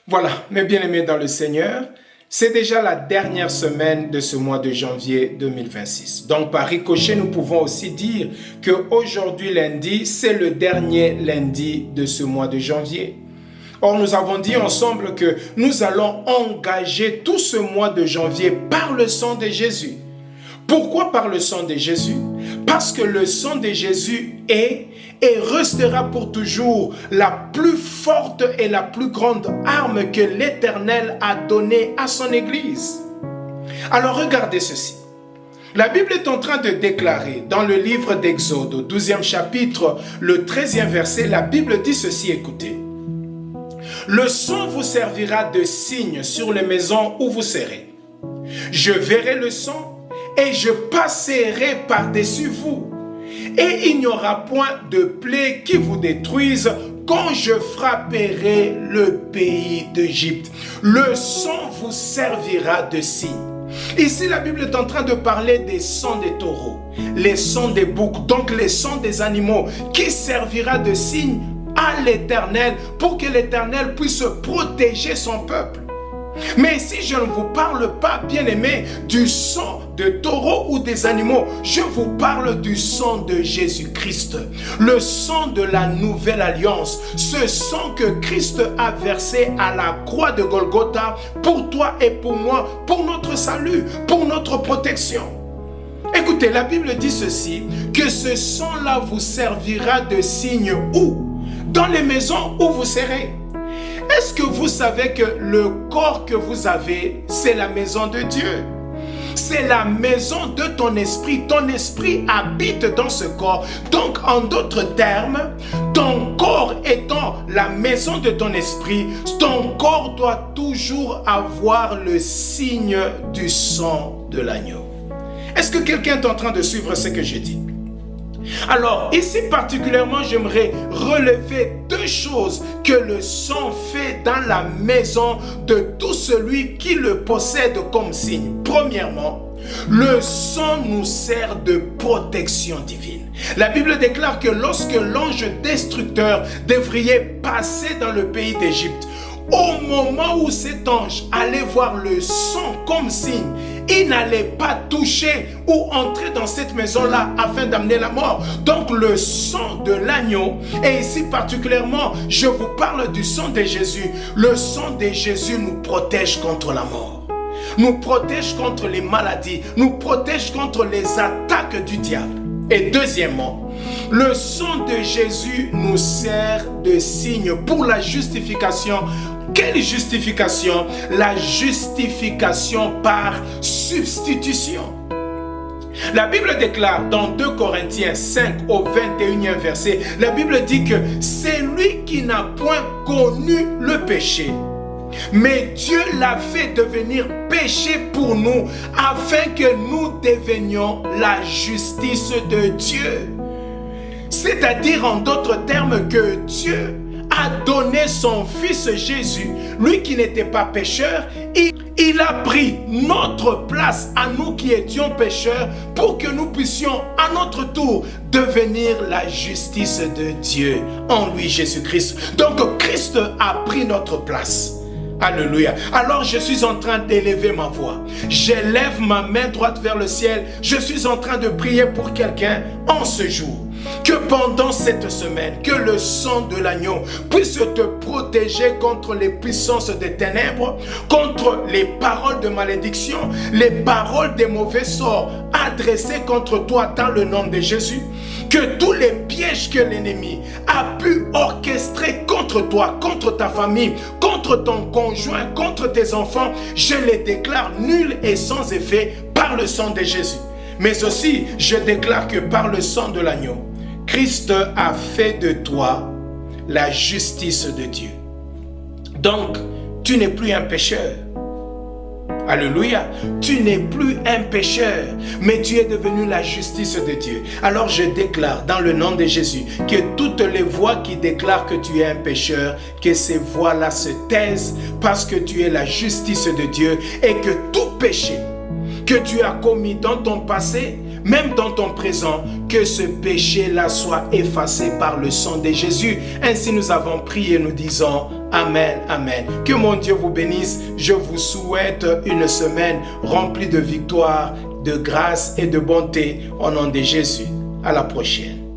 Voilà, mes bien-aimés dans le Seigneur, c'est déjà la dernière semaine de ce mois de janvier 2026. Donc par ricochet, nous pouvons aussi dire qu'aujourd'hui lundi, c'est le dernier lundi de ce mois de janvier. Or, nous avons dit ensemble que nous allons engager tout ce mois de janvier par le sang de Jésus. Pourquoi par le sang de Jésus? Parce que le sang de Jésus est et restera pour toujours la plus forte et la plus grande arme que l'Éternel a donnée à son Église. Alors regardez ceci. La Bible est en train de déclarer dans le livre d'Exode, au 12e chapitre, le 13e verset, la Bible dit ceci, écoutez. Le sang vous servira de signe sur les maisons où vous serez. Je verrai le sang et je passerai par-dessus vous. Et il n'y aura point de plaie qui vous détruise quand je frapperai le pays d'Égypte. Le sang vous servira de signe. Ici, la Bible est en train de parler des sangs des taureaux, les sangs des boucs, donc les sangs des animaux, qui servira de signe à l'Éternel pour que l'Éternel puisse protéger son peuple. Mais ici, je ne vous parle pas, bien-aimés, du sang de taureaux ou des animaux. Je vous parle du sang de Jésus-Christ, le sang de la nouvelle alliance, ce sang que Christ a versé à la croix de Golgotha pour toi et pour moi, pour notre salut, pour notre protection. Écoutez, la Bible dit ceci, que ce sang-là vous servira de signe où? Dans les maisons où vous serez. Est-ce que vous savez que le corps que vous avez, c'est la maison de Dieu? C'est la maison de ton esprit. Ton esprit habite dans ce corps. Donc, en d'autres termes, ton corps étant la maison de ton esprit, ton corps doit toujours avoir le signe du sang de l'agneau. Est-ce que quelqu'un est en train de suivre ce que je dis? Alors, ici particulièrement, j'aimerais relever deux choses que le sang fait dans la maison de tout celui qui le possède comme signe. Premièrement, le sang nous sert de protection divine. La Bible déclare que lorsque l'ange destructeur devrait passer dans le pays d'Égypte, au moment où cet ange allait voir le sang comme signe, il n'allait pas toucher ou entrer dans cette maison-là afin d'amener la mort. Donc le sang de l'agneau, et ici particulièrement, je vous parle du sang de Jésus. Le sang de Jésus nous protège contre la mort, nous protège contre les maladies, nous protège contre les attaques du diable. Et deuxièmement, le sang de Jésus nous sert de signe pour la justification. Quelle justification? La justification par substitution. La Bible déclare dans 2 Corinthiens 5 au 21e verset, la Bible dit que c'est lui qui n'a point connu le péché, mais Dieu l'a fait devenir péché pour nous, afin que nous devenions la justice de Dieu. C'est-à-dire en d'autres termes que Dieu a donné son fils Jésus, lui qui n'était pas pécheur, il a pris notre place à nous qui étions pécheurs pour que nous puissions à notre tour devenir la justice de Dieu en lui Jésus-Christ. Donc Christ a pris notre place. Alléluia. Alors je suis en train d'élever ma voix. J'élève ma main droite vers le ciel. Je suis en train de prier pour quelqu'un en ce jour. Que pendant cette semaine, que le sang de l'agneau puisse te protéger contre les puissances des ténèbres, contre les paroles de malédiction, les paroles des mauvais sorts adressées contre toi dans le nom de Jésus. Que tous les pièges que l'ennemi a pu orchestrer contre toi, contre ta famille, contre ton conjoint, contre tes enfants, je les déclare nuls et sans effet par le sang de Jésus. Mais aussi, je déclare que par le sang de l'agneau, Christ a fait de toi la justice de Dieu. Donc, tu n'es plus un pécheur. Alléluia. Tu n'es plus un pécheur, mais tu es devenu la justice de Dieu. Alors je déclare dans le nom de Jésus que toutes les voix qui déclarent que tu es un pécheur, que ces voix-là se taisent parce que tu es la justice de Dieu et que tout péché que tu as commis dans ton passé, même dans ton présent, que ce péché-là soit effacé par le sang de Jésus. Ainsi nous avons prié, nous disons Amen, Amen. Que mon Dieu vous bénisse. Je vous souhaite une semaine remplie de victoire, de grâce et de bonté au nom de Jésus. À la prochaine.